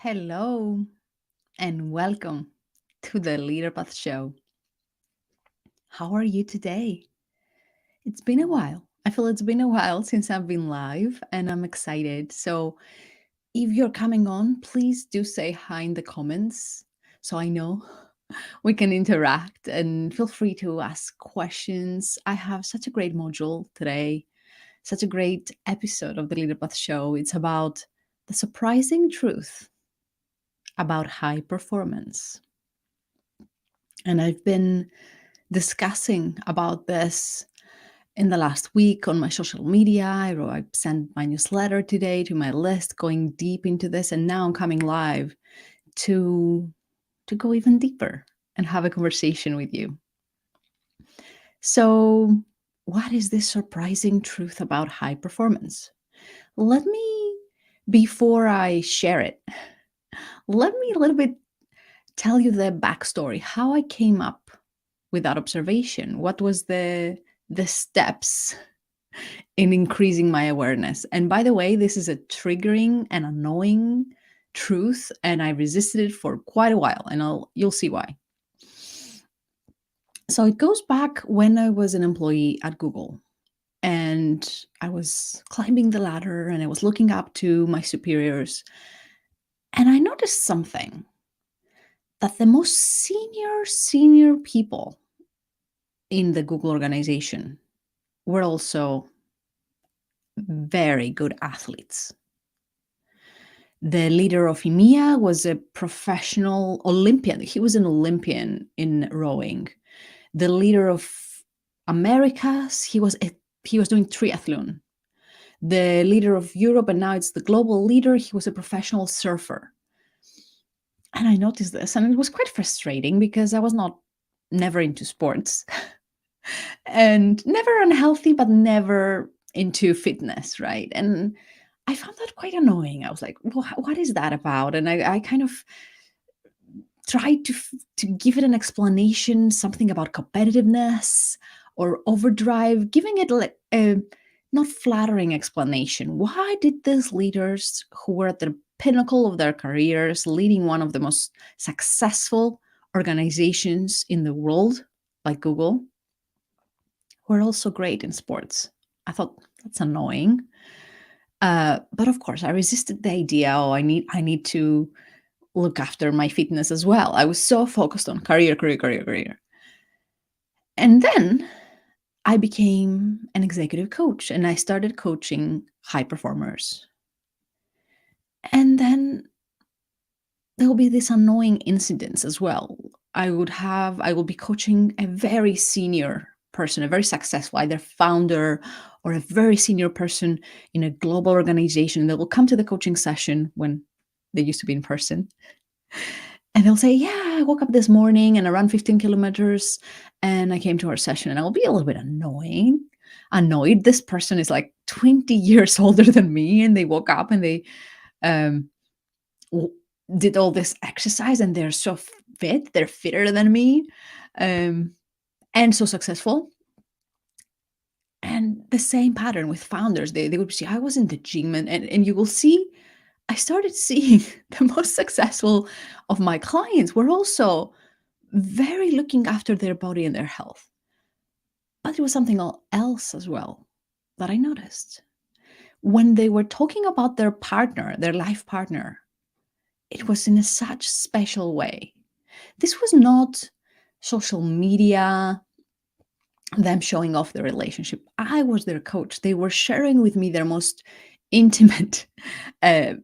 Hello and welcome to the LeaderPath show. How are you today? It's been a while. I feel it's been a while since I've been live and I'm excited. So, if you're coming on, please do say hi in the comments so I know we can interact and feel free to ask questions. I have such a great module today, such a great episode of the LeaderPath show. It's about the surprising truth about high performance. And I've been discussing about this in the last week on my social media. I sent my newsletter today to my list, going deep into this, and now I'm coming live to go even deeper and have a conversation with you. So, what is this surprising truth about high performance? Let me, before I share it, let me a little bit tell you the backstory, how I came up with that observation. What was the steps in increasing my awareness? And by the way, this is a triggering and annoying truth, and I resisted it for quite a while, and you'll see why. So it goes back when I was an employee at Google, and I was climbing the ladder and I was looking up to my superiors, and I noticed something, that the most senior people in the Google organization were also very good athletes. The leader of EMEA was a professional Olympian. He was an Olympian in rowing. The leader of Americas, he was doing triathlon. The leader of Europe, and now it's the global leader, he was a professional surfer. And I noticed this, and it was quite frustrating because I was never into sports and never unhealthy, but never into fitness, right? And I found that quite annoying. I was like, well, what is that about? And I kind of tried to give it an explanation, something about competitiveness or overdrive, giving it like a not flattering explanation. Why did these leaders who were at the pinnacle of their careers, leading one of the most successful organizations in the world, like Google, were also great in sports? I thought that's annoying. But of course, I resisted the idea. Oh, I need to look after my fitness as well. I was so focused on career. And then I became an executive coach and I started coaching high performers. And then there will be these annoying incidents as well. I will be coaching a very senior person, a very successful, either founder or a very senior person in a global organization. They will come to the coaching session when they used to be in person. And they'll say, yeah, I woke up this morning and I ran 15 kilometers and I came to our session. And I will be a little bit annoyed. This person is like 20 years older than me, and they woke up and they um, did all this exercise and they're so fit, they're fitter than me, and so successful. And the same pattern with founders. They would say, I was in the gym, and you will see, I started seeing the most successful of my clients were also very looking after their body and their health. But it was something else as well that I noticed. When they were talking about their partner, their life partner, it was in a such special way. This was not social media, them showing off the relationship. I was their coach. They were sharing with me their most intimate uh,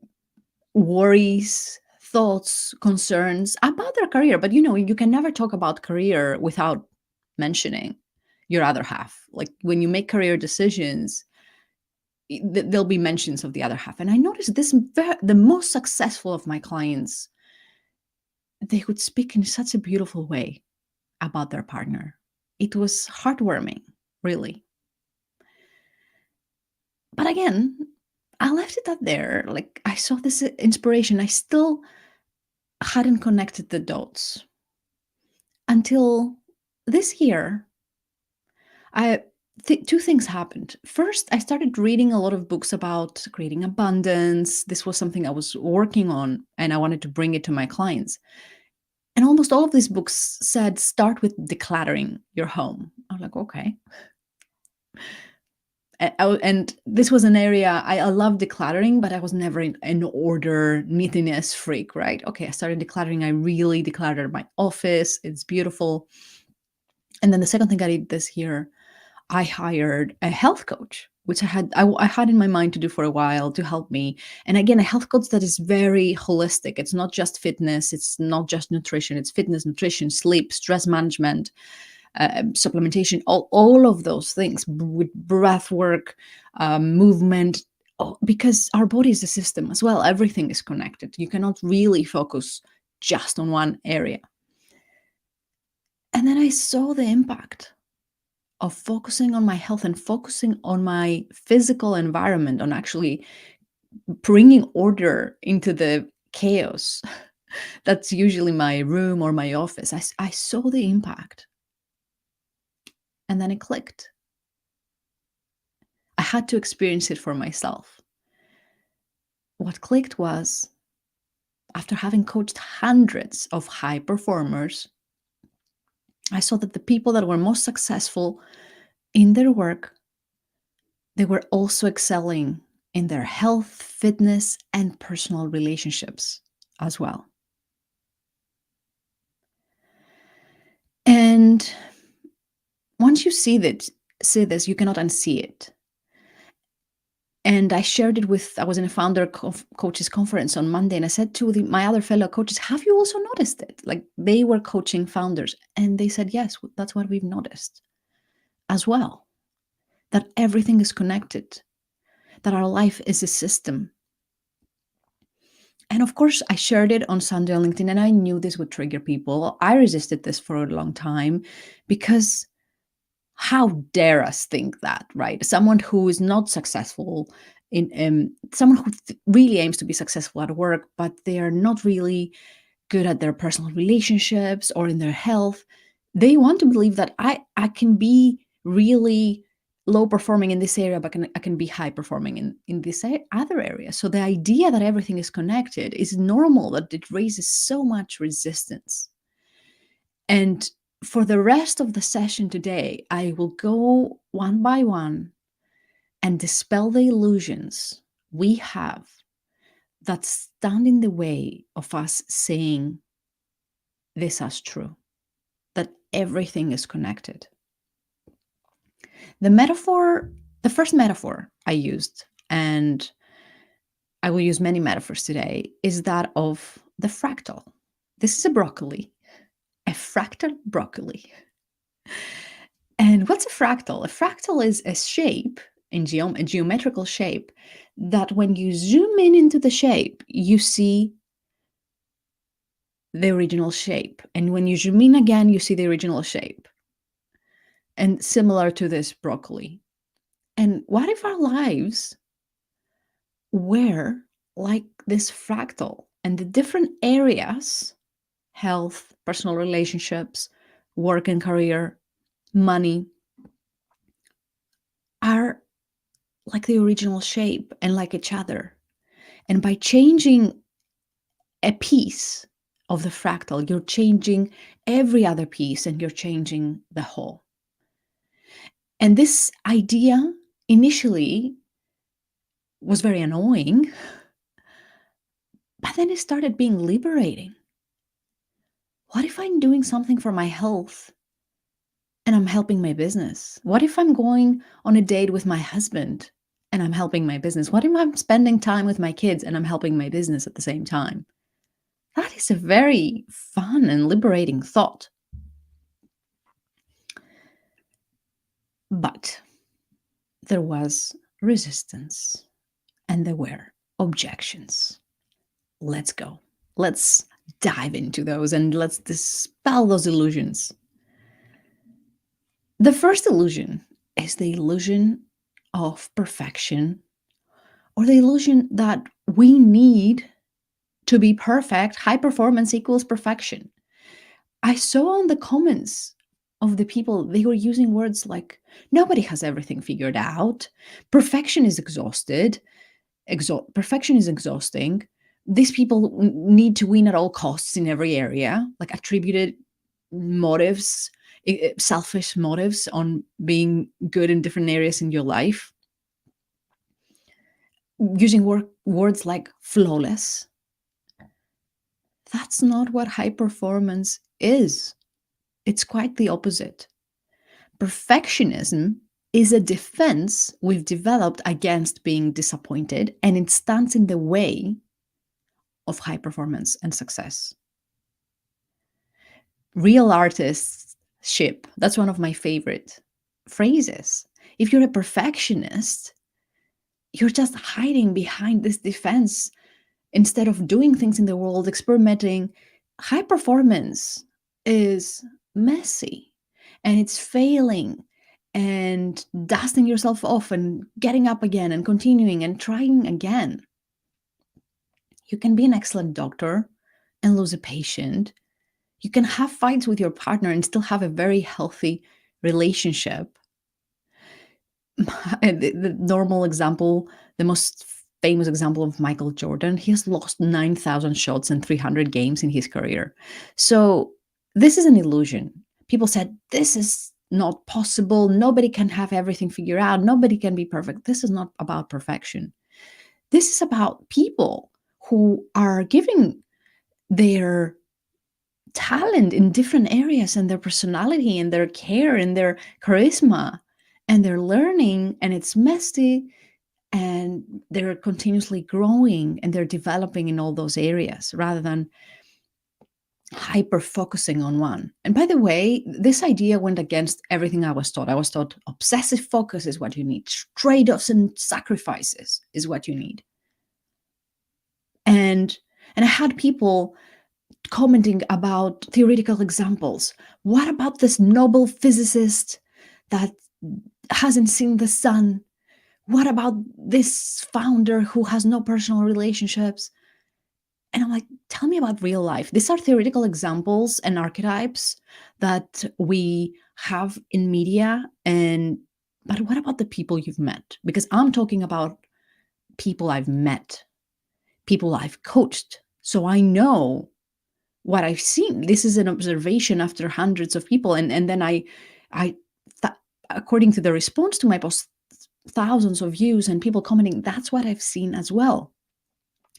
worries, thoughts, concerns about their career. But you can never talk about career without mentioning your other half. Like when you make career decisions, there'll be mentions of the other half. And I noticed this, the most successful of my clients, they would speak in such a beautiful way about their partner. It was heartwarming, really. But again, I left it at there. Like I saw this inspiration. I still hadn't connected the dots until this year. two things happened. First, I started reading a lot of books about creating abundance. This was something I was working on, and I wanted to bring it to my clients. And almost all of these books said, start with decluttering your home. I'm like, okay. And this was an area I love decluttering, but I was never an order neatness freak, right? Okay, I started decluttering. I really decluttered my office. It's beautiful. And then the second thing I did this year, I hired a health coach, which I had in my mind to do for a while to help me. And again, a health coach that is very holistic. It's not just fitness. It's not just nutrition. It's fitness, nutrition, sleep, stress management, supplementation, all of those things with breath work, movement, because our body is a system as well. Everything is connected. You cannot really focus just on one area. And then I saw the impact of focusing on my health and focusing on my physical environment, on actually bringing order into the chaos that's usually my room or my office. I saw the impact. And then it clicked. I had to experience it for myself. What clicked was, after having coached hundreds of high performers, I saw that the people that were most successful in their work, they were also excelling in their health, fitness, and personal relationships as well. And once you see this, you cannot unsee it. And I shared it I was in a founder coaches conference on Monday, and I said to my other fellow coaches, have you also noticed it? Like, they were coaching founders, and they said, yes, that's what we've noticed as well, that everything is connected, that our life is a system. And of course, I shared it on Sunday on LinkedIn, and I knew this would trigger people. I resisted this for a long time because how dare us think that, right? Someone who is not successful someone who really aims to be successful at work, but they are not really good at their personal relationships or in their health. They want to believe that I can be really low performing in this area, but I can be high performing in this other area. So the idea that everything is connected is normal, that it raises so much resistance. And for the rest of the session today, I will go one by one and dispel the illusions we have that stand in the way of us saying this as true, that everything is connected. The first metaphor I used, and I will use many metaphors today, is that of the fractal. This is a fractal broccoli. And what's a fractal? A fractal is a shape, a geometrical shape, that when you zoom in into the shape, you see the original shape. And when you zoom in again, you see the original shape. And similar to this broccoli. And what if our lives were like this fractal, and the different areas, health, personal relationships, work and career, money, are like the original shape and like each other. And by changing a piece of the fractal, you're changing every other piece and you're changing the whole. And this idea initially was very annoying, but then it started being liberating. What if I'm doing something for my health and I'm helping my business? What if I'm going on a date with my husband and I'm helping my business? What if I'm spending time with my kids and I'm helping my business at the same time? That is a very fun and liberating thought. But there was resistance and there were objections. Let's go. Let's dive into those and let's dispel those illusions. The first illusion is the illusion of perfection, or the illusion that we need to be perfect. High performance equals perfection. I saw on the comments of the people, they were using words like, nobody has everything figured out. Perfection is exhausted. Perfection is exhausting. These people need to win at all costs in every area, like attributed motives, selfish motives on being good in different areas in your life, using words like flawless. That's not what high performance is. It's quite the opposite. Perfectionism is a defense we've developed against being disappointed, and it stands in the way of high performance and success. Real artistship, that's one of my favorite phrases. If you're a perfectionist, you're just hiding behind this defense instead of doing things in the world, experimenting. High performance is messy, and it's failing and dusting yourself off and getting up again and continuing and trying again. You can be an excellent doctor and lose a patient. You can have fights with your partner and still have a very healthy relationship. The normal example, the most famous example of Michael Jordan, he has lost 9,000 shots and 300 games in his career. So this is an illusion. People said, this is not possible. Nobody can have everything figured out. Nobody can be perfect. This is not about perfection. This is about people who are giving their talent in different areas and their personality and their care and their charisma, and they're learning, and it's messy, and they're continuously growing and they're developing in all those areas rather than hyper focusing on one. And by the way, this idea went against everything I was taught. I was taught obsessive focus is what you need, trade-offs and sacrifices is what you need. And I had people commenting about theoretical examples. What about this Nobel physicist that hasn't seen the sun? What about this founder who has no personal relationships? And I'm like, tell me about real life. These are theoretical examples and archetypes that we have in media. But what about the people you've met? Because I'm talking about people I've met, people I've coached. So I know what I've seen. This is an observation after hundreds of people. And then according to the response to my post, thousands of views and people commenting, that's what I've seen as well.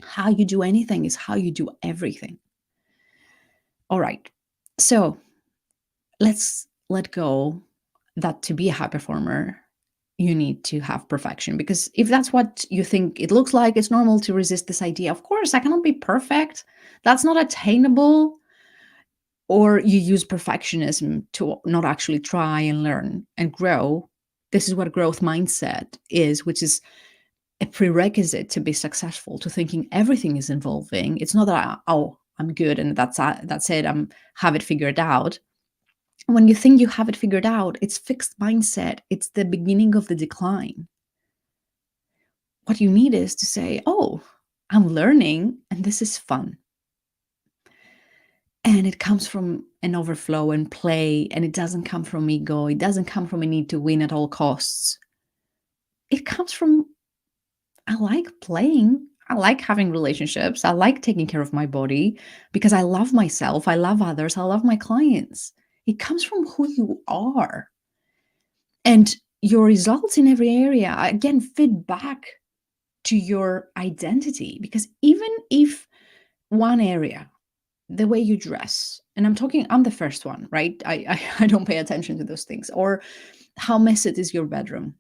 How you do anything is how you do everything. All right. So let's let go that to be a high performer, you need to have perfection. Because if that's what you think it looks like, it's normal to resist this idea. Of course, I cannot be perfect. That's not attainable. Or you use perfectionism to not actually try and learn and grow. This is what growth mindset is, which is a prerequisite to be successful, to thinking everything is evolving. It's not that, oh, I'm good and that's it, have it figured out. When you think you have it figured out, it's fixed mindset. It's the beginning of the decline. What you need is to say, oh, I'm learning and this is fun. And it comes from an overflow and play, and it doesn't come from ego. It doesn't come from a need to win at all costs. It comes from, I like playing. I like having relationships. I like taking care of my body because I love myself. I love others. I love my clients. It comes from who you are. And your results in every area, again, fit back to your identity. Because even if one area, the way you dress, and I'm the first one, right? I don't pay attention to those things. Or how messy is your bedroom?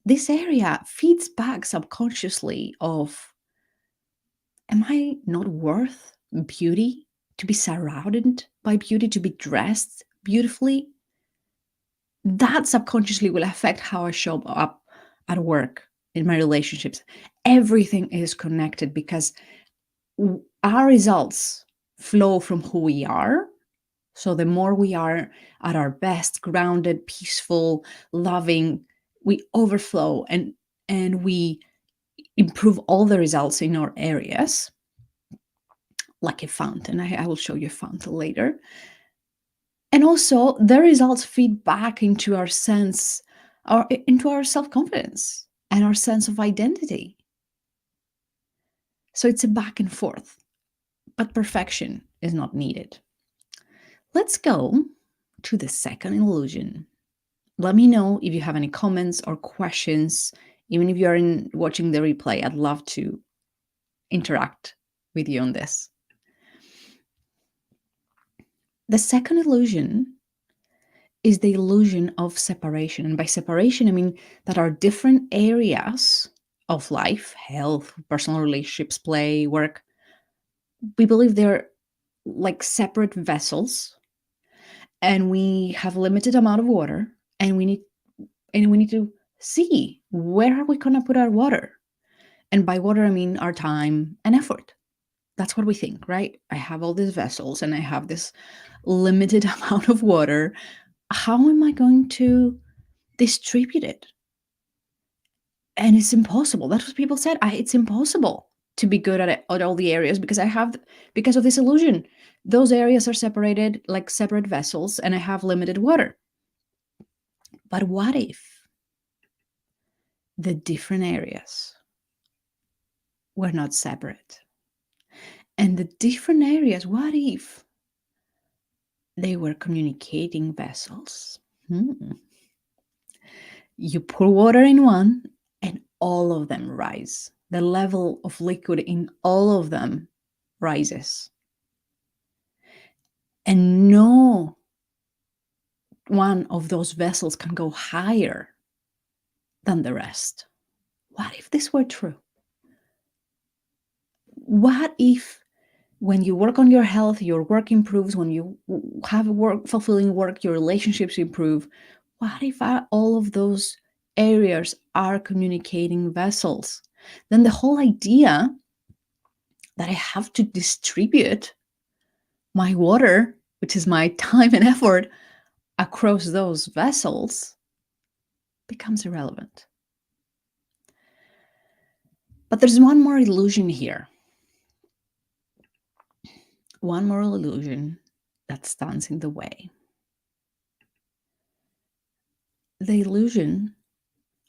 This area feeds back subconsciously of, am I not worth beauty? To be surrounded by beauty, to be dressed beautifully? That subconsciously will affect how I show up at work, in my relationships. Everything is connected because our results flow from who we are. So the more we are at our best, grounded, peaceful, loving, we overflow and we improve all the results in our areas, like a fountain. I will show you a fountain later. And also, the results feed back into our sense, or into our self-confidence and our sense of identity. So it's a back and forth, but perfection is not needed. Let's go to the second illusion. Let me know if you have any comments or questions. Even if you're watching the replay, I'd love to interact with you on this. The second illusion is the illusion of separation. And by separation, I mean that our different areas of life, health, personal relationships, play, work, we believe they're like separate vessels, and we have limited amount of water, and we need to see where are we going to put our water. And by water, I mean our time and effort. That's what we think, right? I have all these vessels and I have this limited amount of water. How am I going to distribute it? And it's impossible. That's what people said. It's impossible to be good at it, at all the areas, because of this illusion. Those areas are separated like separate vessels, and I have limited water. But what if the different areas were not separate? And the different areas, what if they were communicating vessels? You pour water in one, and all of them rise. The level of liquid in all of them rises. And no one of those vessels can go higher than the rest. What if this were true? What if when you work on your health, your work improves? When you have fulfilling work, your relationships improve? What if all of those areas are communicating vessels? Then the whole idea that I have to distribute my water, which is my time and effort, across those vessels becomes irrelevant. But there's one more illusion here. One more illusion that stands in the way. The illusion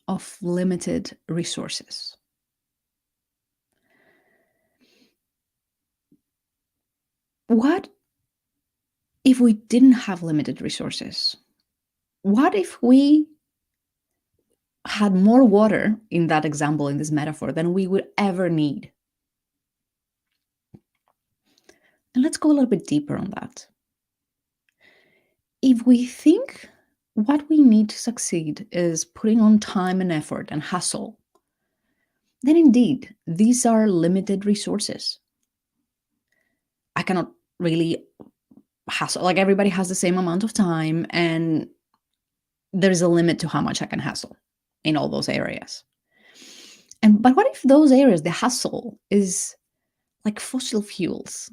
of limited resources. What if we didn't have limited resources? What if we had more water, in that example, in this metaphor, than we would ever need? And let's go a little bit deeper on that. If we think what we need to succeed is putting on time and effort and hustle, then indeed, these are limited resources. I cannot really hustle. Like, everybody has the same amount of time, and there's a limit to how much I can hustle in all those areas. But what if those areas, the hustle, is like fossil fuels?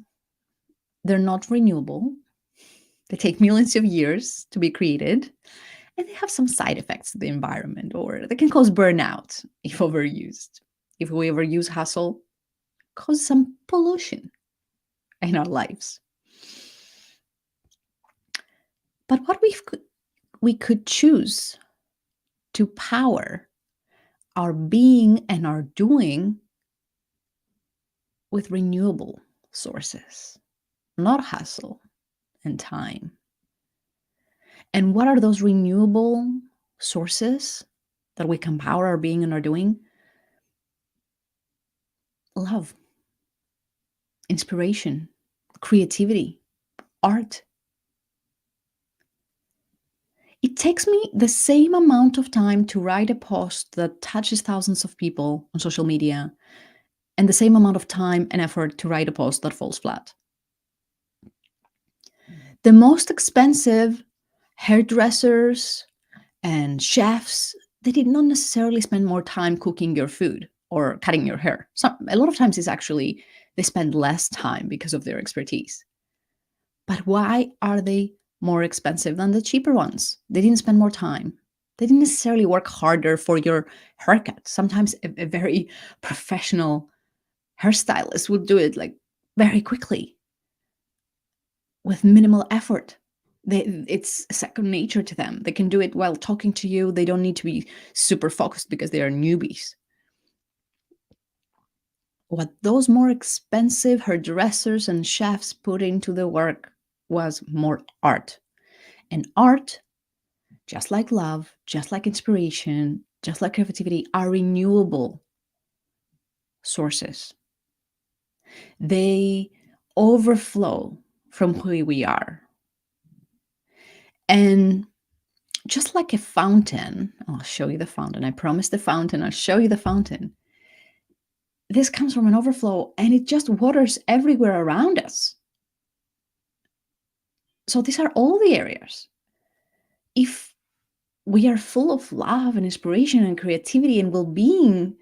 They're not renewable. They take millions of years to be created, and they have some side effects to the environment, or they can cause burnout if overused. If we overuse hustle, cause some pollution in our lives. But what we could choose to power our being and our doing with renewable sources, not hustle and time. And what are those renewable sources that we can power our being and our doing? Love, inspiration, creativity, art. It takes me the same amount of time to write a post that touches thousands of people on social media, and the same amount of time and effort to write a post that falls flat. The most expensive hairdressers and chefs, they did not necessarily spend more time cooking your food or cutting your hair. A lot of times it's actually they spend less time because of their expertise. But why are they more expensive than the cheaper ones? They didn't spend more time. They didn't necessarily work harder for your haircut. Sometimes a very professional hairstylist would do it like very quickly with minimal effort. It's second nature to them. They can do it while talking to you. They don't need to be super focused because they are newbies. What those more expensive hairdressers and chefs put into the work was more art. And art, just like love, just like inspiration, just like creativity, are renewable sources. They overflow from who we are. And just like a fountain, I'll show you the fountain. I promise the fountain. I'll show you the fountain. This comes from an overflow and it just waters everywhere around us. So these are all the areas. If we are full of love and inspiration and creativity and well-being,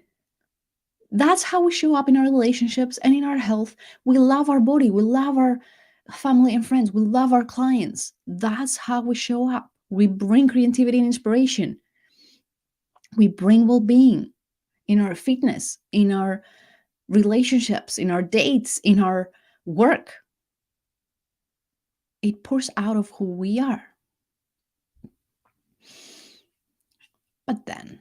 that's how we show up in our relationships and in our health. We love our body. We love our family and friends. We love our clients. That's how we show up. We bring creativity and inspiration. We bring well-being in our fitness, in our relationships, in our dates, in our work. It pours out of who we are. But then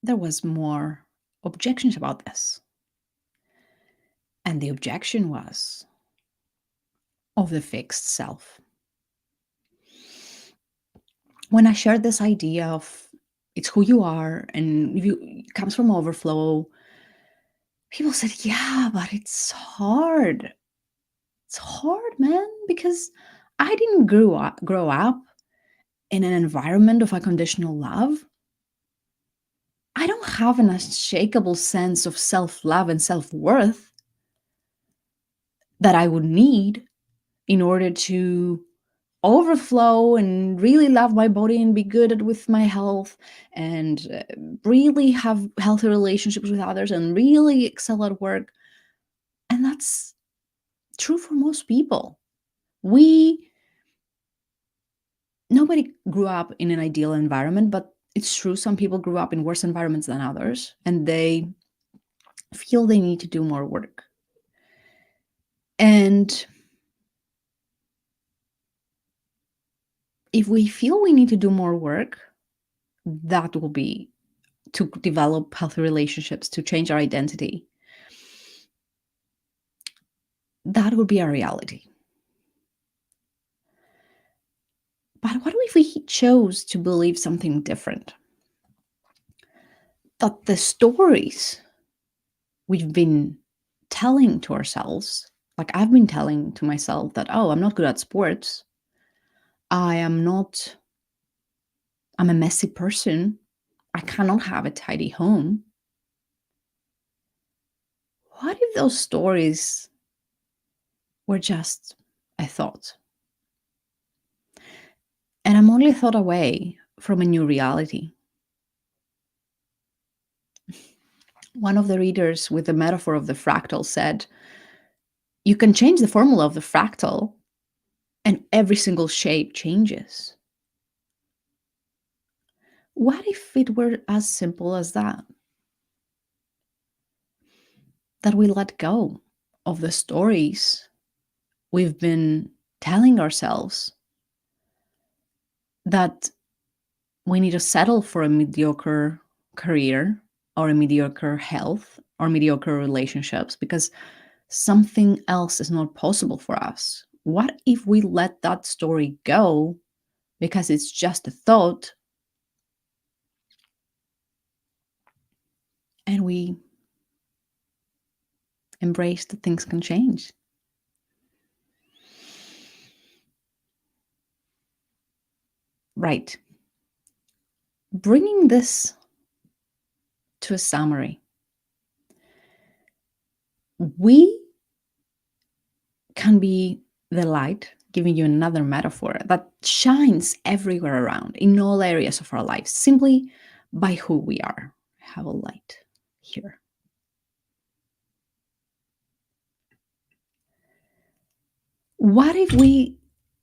there was more objections about this. And the objection was of the fixed self. When I shared this idea of it's who you are and it comes from overflow, people said, yeah, but it's hard. It's hard, man, because I didn't grow up in an environment of unconditional love. I don't have an unshakable sense of self-love and self-worth that I would need in order to overflow and really love my body and be good with my health and really have healthy relationships with others and really excel at work. And that's true for most people. Nobody grew up in an ideal environment, but it's true some people grew up in worse environments than others and they feel they need to do more work. And if we feel we need to do more work, that will be to develop healthy relationships, to change our identity. That would be our reality. But what if we chose to believe something different? That the stories we've been telling to ourselves, like I've been telling to myself that, oh, I'm not good at sports. I'm a messy person. I cannot have a tidy home. What if those stories were just a thought? And I'm only a thought away from a new reality. One of the readers with the metaphor of the fractal said, you can change the formula of the fractal and every single shape changes. What if it were as simple as that? That we let go of the stories we've been telling ourselves that we need to settle for a mediocre career or a mediocre health or mediocre relationships because something else is not possible for us. What if we let that story go because it's just a thought and we embrace that things can change? Right. Bringing this to a summary, we can be the light, giving you another metaphor that shines everywhere around in all areas of our lives, simply by who we are. I have a light here. What if we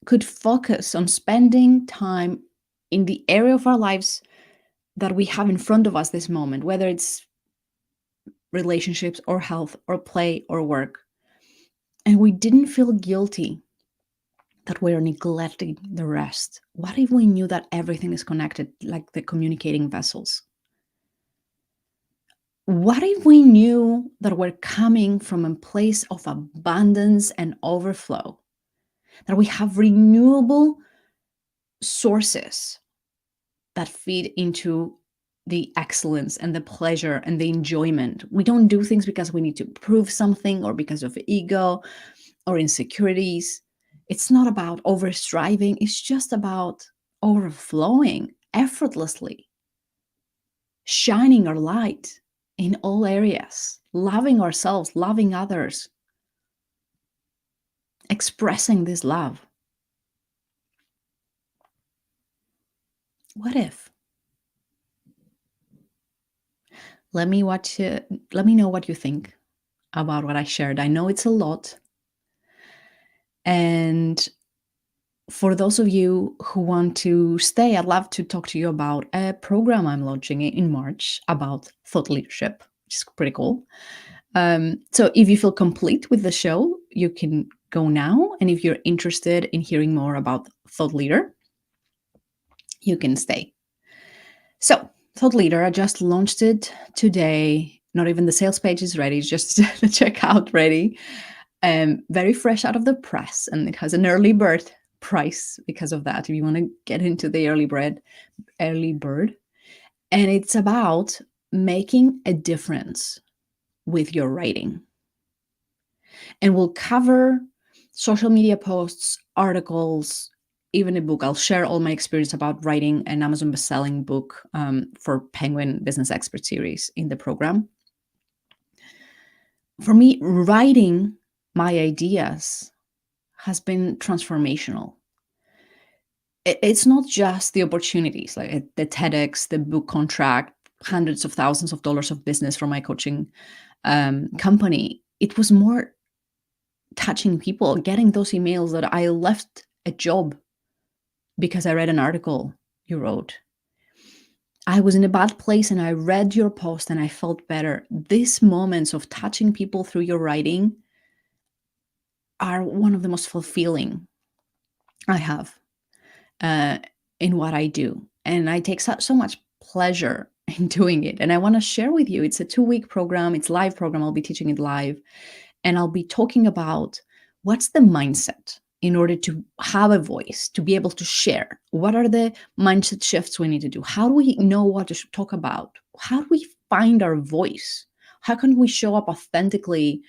could focus on spending time in the area of our lives that we have in front of us this moment, whether it's relationships or health or play or work, and we didn't feel guilty that we're neglecting the rest? What if we knew that everything is connected, like the communicating vessels? What if we knew that we're coming from a place of abundance and overflow, that we have renewable sources that feed into the excellence and the pleasure and the enjoyment? We don't do things because we need to prove something or because of ego or insecurities. It's not about overstriving, it's just about overflowing effortlessly, shining our light in all areas, loving ourselves, loving others, expressing this love. What if? Let me know what you think about what I shared. I know it's a lot. And for those of you who want to stay, I'd love to talk to you about a program I'm launching in March about thought leadership, which is pretty cool. So if you feel complete with the show, you can go now. And if you're interested in hearing more about Thought Leader, you can stay. So, Thought Leader, I just launched it today. Not even the sales page is ready, it's just the checkout ready. Very fresh out of the press, and it has an early bird price because of that. If you want to get into the early bird. And it's about making a difference with your writing. And we'll cover social media posts, articles, even a book. I'll share all my experience about writing an Amazon bestselling book for Penguin Business Expert Series in the program. For me, writing my ideas has been transformational. It's not just the opportunities, like the TEDx, the book contract, hundreds of thousands of dollars of business from my coaching company. It was more touching people, getting those emails that I left a job because I read an article you wrote. I was in a bad place and I read your post and I felt better. These moments of touching people through your writing are one of the most fulfilling I have in what I do. And I take so much pleasure in doing it. And I want to share with you, it's a 2-week program. It's a live program. I'll be teaching it live. And I'll be talking about what's the mindset in order to have a voice, to be able to share. What are the mindset shifts we need to do? How do we know what to talk about? How do we find our voice? How can we show up authentically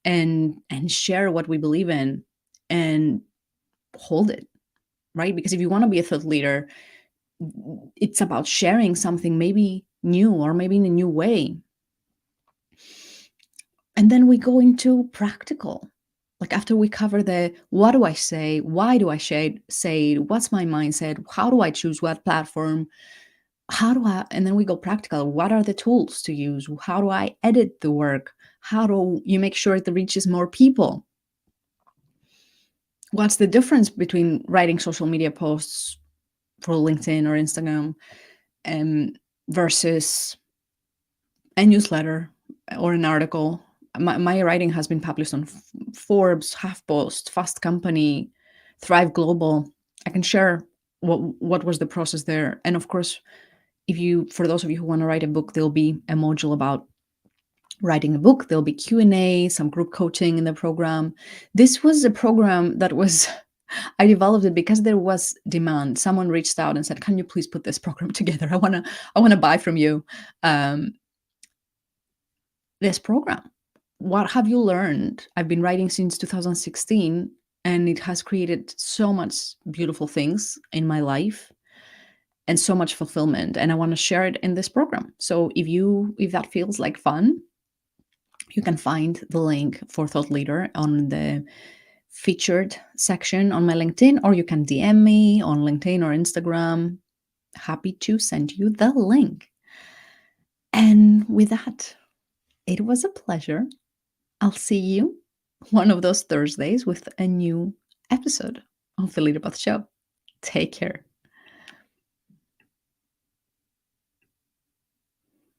and share what we believe in and hold it, right? Because if you want to be a thought leader, it's about sharing something maybe new or maybe in a new way. And then we go into practical. Like after we cover the what do I say, why do I say it, what's my mindset, how do I choose what platform, and then we go practical. What are the tools to use? How do I edit the work? How do you make sure it reaches more people? What's the difference between writing social media posts for LinkedIn or Instagram versus a newsletter or an article? My writing has been published on Forbes, HuffPost, Fast Company, Thrive Global. I can share what was the process there. And of course, for those of you who want to write a book, there'll be a module about writing a book. There'll be Q&A, some group coaching in the program. This was a program that I developed it because there was demand. Someone reached out and said, "Can you please put this program together? I want to buy from you this program. What have you learned?" I've been writing since 2016, and it has created so much beautiful things in my life and so much fulfillment. And I want to share it in this program. So if that feels like fun, you can find the link for Thought Leader on the featured section on my LinkedIn, or you can DM me on LinkedIn or Instagram. Happy to send you the link. And with that, it was a pleasure. I'll see you one of those Thursdays with a new episode of the LeaderPath Show. Take care.